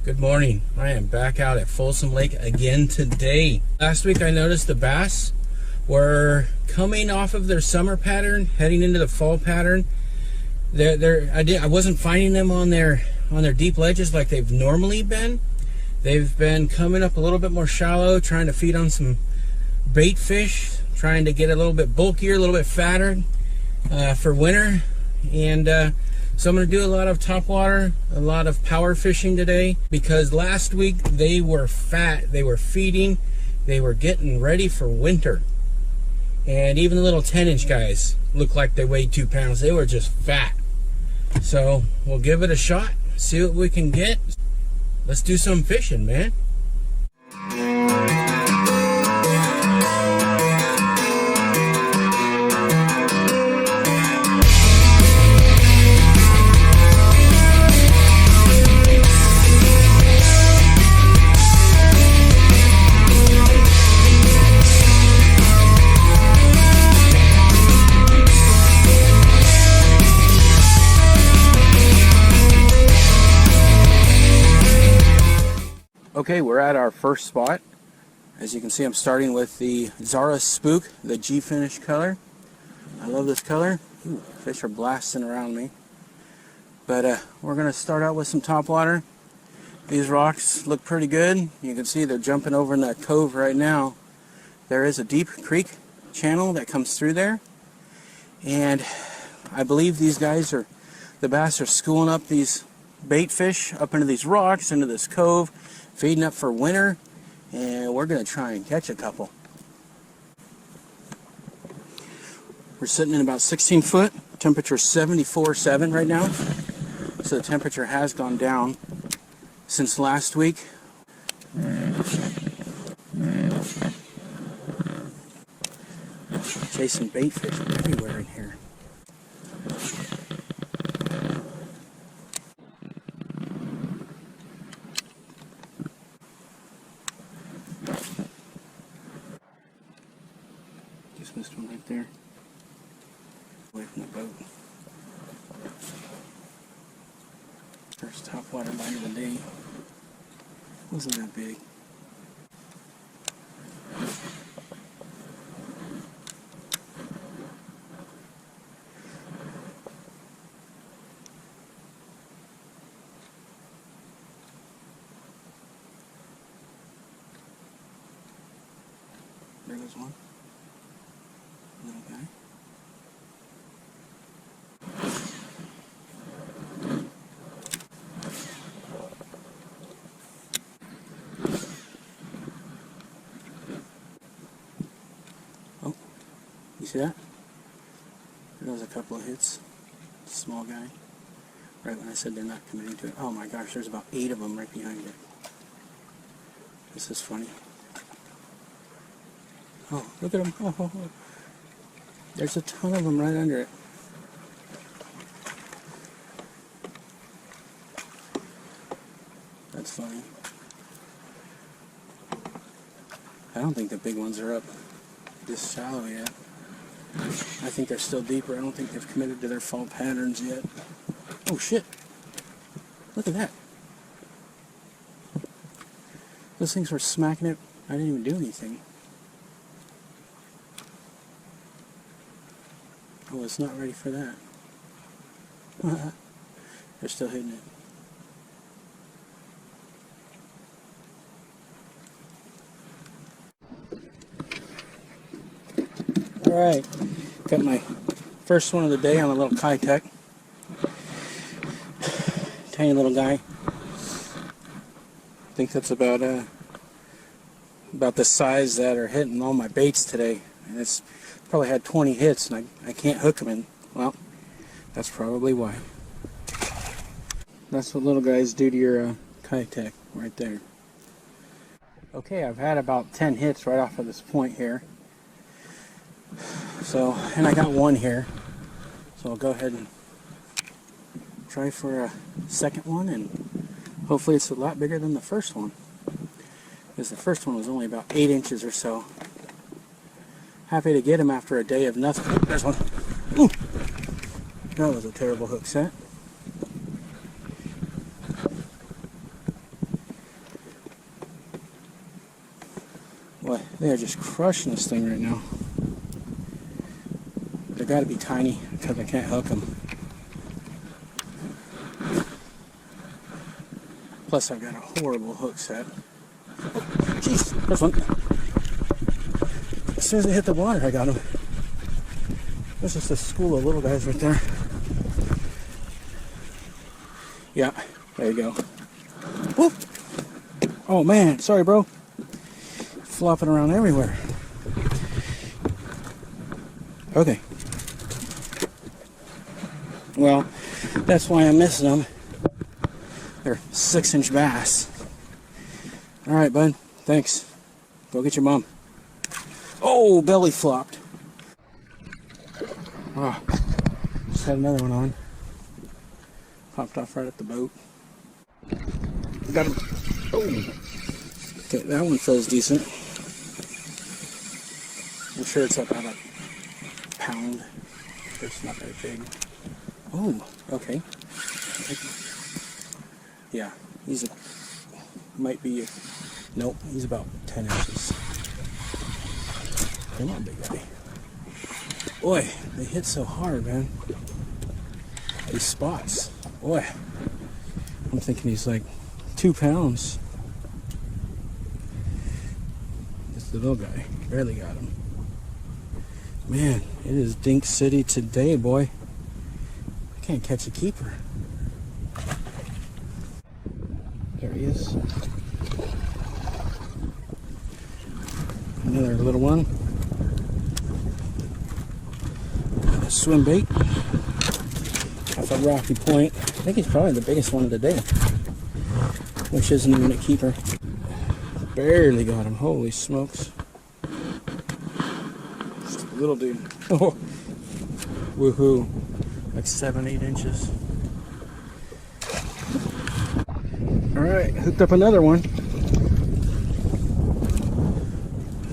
Good morning. I am back out at Folsom Lake again today. Last week I noticed the bass were coming off of their summer pattern, heading into the fall pattern. I wasn't finding them on their deep ledges like they've normally been. They've been coming up a little bit more shallow, trying to feed on some bait fish, trying to get a little bit bulkier, a little bit fatter for winter. And so I'm going to do a lot of topwater, a lot of power fishing today, because last week they were fat, they were feeding, they were getting ready for winter. And even the little 10-inch guys looked like they weighed 2 pounds. They were just fat. So we'll give it a shot, see what we can get. Let's do some fishing, man. Okay, we're at our first spot. As you can see, I'm starting with the Zara Spook, the G finish color. I love this color. Ooh, fish are blasting around me. But we're going to start out with some topwater. These rocks look pretty good. You can see they're jumping over in that cove right now. There is a deep creek channel that comes through there. And I believe these guys the bass are schooling up these bait fish up into these rocks, into this cove, feeding up for winter, and we're going to try and catch a couple. We're sitting in about 16 foot, temperature 74.7 right now, so the temperature has gone down since last week. Chasing bait fish everywhere in here. Just missed one right there. Away from the boat. First topwater bite of the day. Wasn't that big. There goes one. Little guy. Oh, you see that? There was a couple of hits. Small guy. Right when I said they're not committing to it. Oh my gosh, there's about 8 of them right behind it. This is funny. Oh, look at them. Oh. There's a ton of them right under it. That's funny. I don't think the big ones are up this shallow yet. I think they're still deeper. I don't think they've committed to their fall patterns yet. Oh shit. Look at that. Those things were smacking it. I didn't even do anything. Oh, it's not ready for that. They're still hitting it. Alright, got my first one of the day on a little Keitech. Tiny little guy. I think that's about the size that are hitting all my baits today. And it's probably had 20 hits and I can't hook them in. Well, that's probably why. That's what little guys do to your Keitech right there. Okay, I've had about 10 hits right off of this point here. So, and I got one here. So I'll go ahead and try for a second one, and hopefully it's a lot bigger than the first one. Because the first one was only about 8 inches or so. Happy to get him after a day of nothing. Oh, there's one. Ooh. That was a terrible hook set. Boy, they are just crushing this thing right now. They got to be tiny because I can't hook them. Plus, I've got a horrible hook set. Oh, jeez, first one. As soon as they hit the water, I got them. This is a school of little guys right there. Yeah, there you go. Whoop! Oh man, sorry, bro. Flopping around everywhere. Okay. Well, that's why I'm missing them. They're 6-inch bass. All right, bud. Thanks. Go get your mom. Oh, belly flopped. Oh, just had another one on. Popped off right at the boat. Got him. Oh. Okay, that one feels decent. I'm sure it's about a pound. It's not very big. Oh, okay. Yeah, he's might be, nope, he's about 10 inches. Come on, big guy. Boy, they hit so hard, man. These spots. Boy, I'm thinking he's like 2 pounds. This little guy, barely got him. Man, it is Dink City today, boy. I can't catch a keeper. There he is. Another little one. A swim bait. Off a rocky point. I think he's probably the biggest one of the day. Which isn't even a keeper. Barely got him. Holy smokes. Just a little dude. Oh. Woohoo. Like 7-8 inches. Alright, hooked up another one.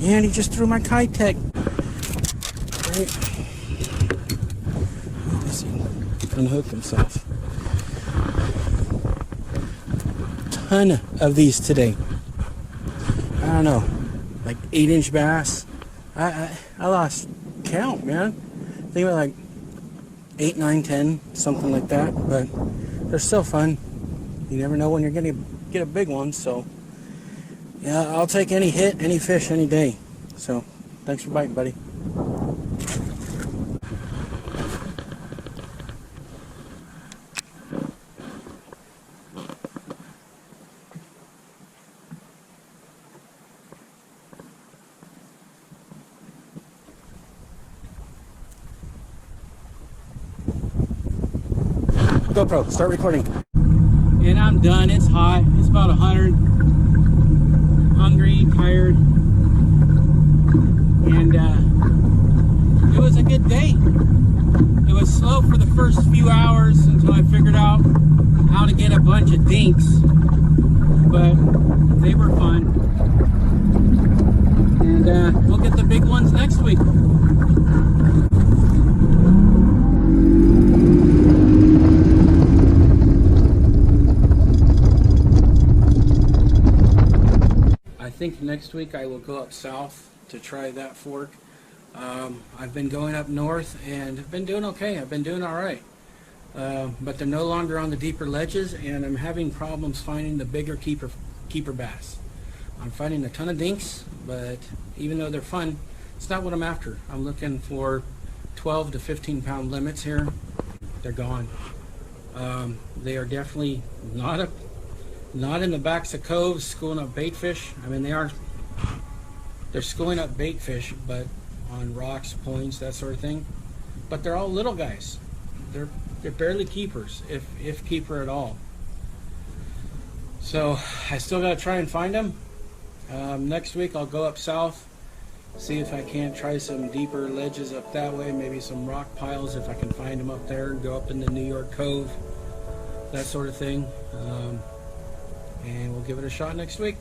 And he just threw my Keitech. Right. Let's see. Unhook himself. Ton of these today. I don't know. Like 8-inch bass. I lost count, man. I think about like 8, 9, 10, something like that. But they're still fun. You never know when you're going to get a big one, so yeah, I'll take any hit, any fish, any day. So, thanks for biting, buddy. GoPro, start recording. And I'm done. It's hot. It's about 100. Hungry, tired. And it was a good day. It was slow for the first few hours until I figured out how to get a bunch of dinks. But they were fun. And we'll get the big ones next week. I think next week I will go up south to try that fork. I've been going up north and I've been doing okay. I've been doing all right. But they're no longer on the deeper ledges, and I'm having problems finding the bigger keeper bass. I'm finding a ton of dinks, but even though they're fun, it's not what I'm after. I'm looking for 12 to 15 pound limits here. They're gone. They are definitely not in the backs of coves schooling up bait fish. I mean, they're schooling up bait fish, but on rocks, points, that sort of thing. But they're all little guys. They're barely keepers, if keeper at all. So I still got to try and find them. Next week I'll go up south, see if I can't try some deeper ledges up that way, maybe some rock piles if I can find them up there, go up in the New York Cove, that sort of thing. And we'll give it a shot next week.